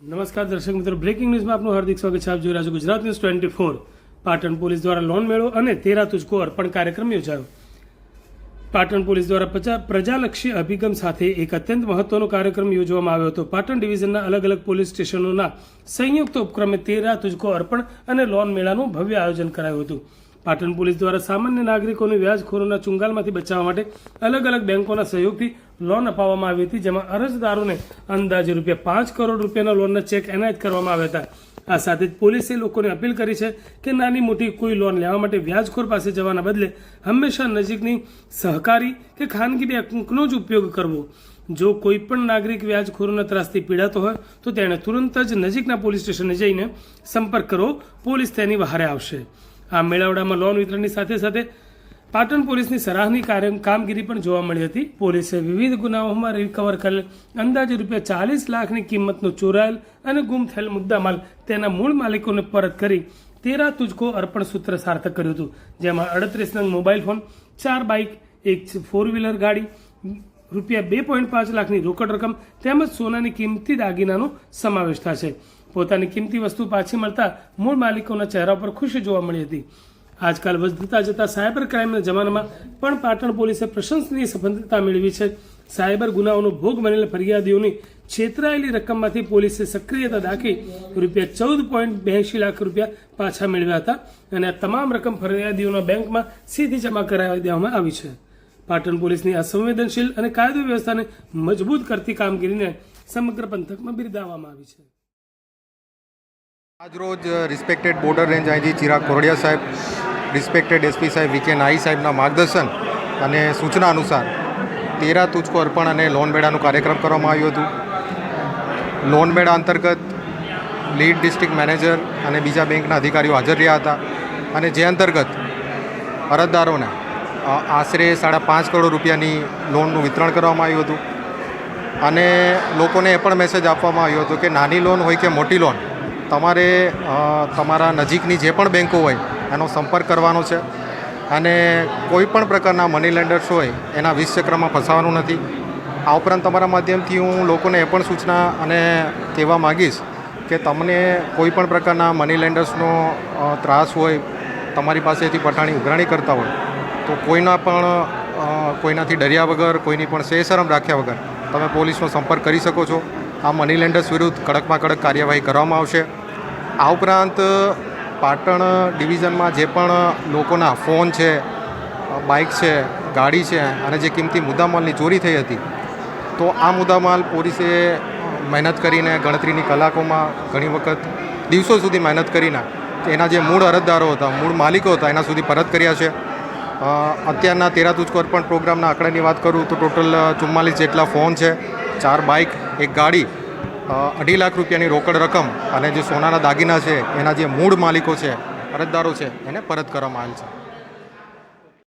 નમસ્કાર દર્શક મિત્રો, બ્રેકિંગ ન્યૂઝમાં આપનું હાર્દિક સ્વાગત છે. આપ જોઈ રહ્યા છો ગુજરાત ન્યૂઝ 24. પાટણ પોલીસ દ્વારા લોન મેળો અને તેરા તુજકો અર્પણ કાર્યક્રમ યોજાયો. પાટણ પોલીસ દ્વારા પ્રજાલક્ષી અભિગમ સાથે એક અત્યંત મહત્વનો કાર્યક્રમ યોજવામાં આવ્યો હતો. પાટણ ડિવિઝનના અલગ અલગ પોલીસ સ્ટેશનોના સંયુક્ત ઉપક્રમે તેરા તુજકો અર્પણ અને લોન મેળાનું ભવ્ય આયોજન કરાયું હતું. પાટણ પોલીસ દ્વારા સામાન્ય નાગરિકોને વ્યાજખોરોના ચુંગાલમાંથી બચાવવા માટે અલગ અલગ બેંકોના સહયોગથી લોન અપાવવામાં આવી હતી, જેમાં અરજદારોને અંદાજે ₹5 કરોડ રૂપિયાના લોનના ચેક એનાયત કરવામાં આવ્યા હતા. આ સાથે જ પોલીસે લોકોને અપીલ કરી છે કે નાની મોટી કોઈ લોન લેવા માટે વ્યાજખોર પાસે જવાના બદલે હંમેશા નજીકની સહકારી કે ખાનગી બેંકનો જ ઉપયોગ કરવો. જો કોઈ પણ નાગરિક વ્યાજખોરોના ત્રાસથી પીડાતો હોય તો તેણે તુરંત જ નજીકના પોલીસ સ્ટેશને જઈને સંપર્ક કરવો. પોલીસ તેની વહારે આવશે. આ મેળાવડામાં લોન વિતરણની સાથે સાથે પાટણ પોલીસની સરાહનીય કામગીરી પણ જોવા મળી હતી. પોલીસે વિવિધ ગુનાઓમાં રિકવર કરેલ અંદાજે ₹40 લાખની કિંમતનો ચોરાયેલ અને ગુમ થયેલ મુદ્દામાલ તેના મૂળ માલિકોને પરત કરી તેરા તુજકો અર્પણ સૂત્ર સાર્થક કર્યું હતું, જેમાં 38 નંગ મોબાઈલ ફોન, 4 બાઇક, 1 4 વ્હીલર ગાડી, ₹2.5 લાખની રોકડ રકમ તેમજ સોનાની કિંમતી દાગીનાનો સમાવેશ થાય છે. પોતાની કિંમતી વસ્તુ પાછી મળતા મૂળ માલિકોના ચહેરા પર ખુશી જોવા મળી હતી. આજકાલ વધતા જતા સાયબર ક્રાઇમના જમાનામાં પણ પાટણ પોલીસે પ્રશંસનીય સફળતા મેળવી છે. સાયબર ગુનાઓનો ભોગ બનેલા ફરિયાદીઓની છેતરાયેલી રકમમાંથી પોલીસે સક્રિયતા દાખવી ₹14.82 લાખ પાછા મેળવ્યા હતા અને આ તમામ રકમ ફરિયાદીઓના બેંકમાં સીધી જમા કરાવી દેવામાં આવી છે. પાટણ પોલીસની આ સંવેદનશીલ અને કાયદો વ્યવસ્થાને મજબૂત કરતી કામગીરીને સમગ્ર પંથકમાં બિરદાવવામાં આવી છે. આજરોજ respected border range IG Chirag Kordia સાહેબ, રિસ્પેક્ટેડ એસપી સાહેબ વી કે નાઈ સાહેબના માર્ગદર્શન અને સૂચના અનુસાર તેરા તુજકો અર્પણ અને લોન મેળાનું કાર્યક્રમ કરવામાં આવ્યું હતું. લોન મેળા અંતર્ગત લીડ ડિસ્ટ્રિક્ટ મેનેજર અને બીજા બેંકના અધિકારીઓ હાજર રહ્યા હતા અને જે અંતર્ગત અરજદારોને આશરે ₹5.5 કરોડ રૂપિયાની લોનનું વિતરણ કરવામાં આવ્યું હતું અને લોકોને એ પણ મેસેજ આપવામાં આવ્યો હતો કે નાની લોન હોય કે મોટી લોન, તમારે તમારા નજીકની જે પણ બેંકો હોય એનો સંપર્ક કરવાનો છે અને કોઈ પણ પ્રકારના મની લેન્ડર્સ હોય એના વિષચક્રમાં ફસાવાનું નથી. આ ઉપરાંત તમારા માધ્યમથી હું લોકોને એ પણ સૂચના અને કહેવા માગીશ કે તમને કોઈ પણ પ્રકારના મની લેન્ડર્સનો ત્રાસ હોય, તમારી પાસેથી પઠાણી ઉઘરાણી કરતા હોય તો કોઈનાથી ડર્યા વગર, કોઈની પણ શરમ રાખ્યા વગર તમે પોલીસનો સંપર્ક કરી શકો છો. આ મની લેન્ડર્સ વિરુદ્ધ કડકમાં કડક કાર્યવાહી કરવામાં આવશે. આ ઉપરાંત પાટણ ડિવિઝનમાં જે પણ લોકોના ફોન છે, બાઇક છે, ગાડી છે અને જે કિંમતી મુદ્દામાલની ચોરી થઈ હતી તો આ મુદ્દામાલ પોલીસે મહેનત કરીને ગણતરીની કલાકોમાં, ઘણી વખત દિવસો સુધી મહેનત કરીને એના જે મૂળ અરજદારો હતા, મૂળ માલિકો હતા એના સુધી પરત કર્યા છે. અત્યારના તેરા તુજકો અર્પણ પ્રોગ્રામના આંકડાની વાત કરું તો ટોટલ 44 જેટલા ફોન છે, 4 બાઇક, 1 ગાડી, ₹2.5 લાખ રૂપિયાની રોકડ રકમ અને જે સોનાના દાગીના છે એના જે મૂળ માલિકો છે, અરજદારો છે, એને પરત કરવામાં આવેલ છે.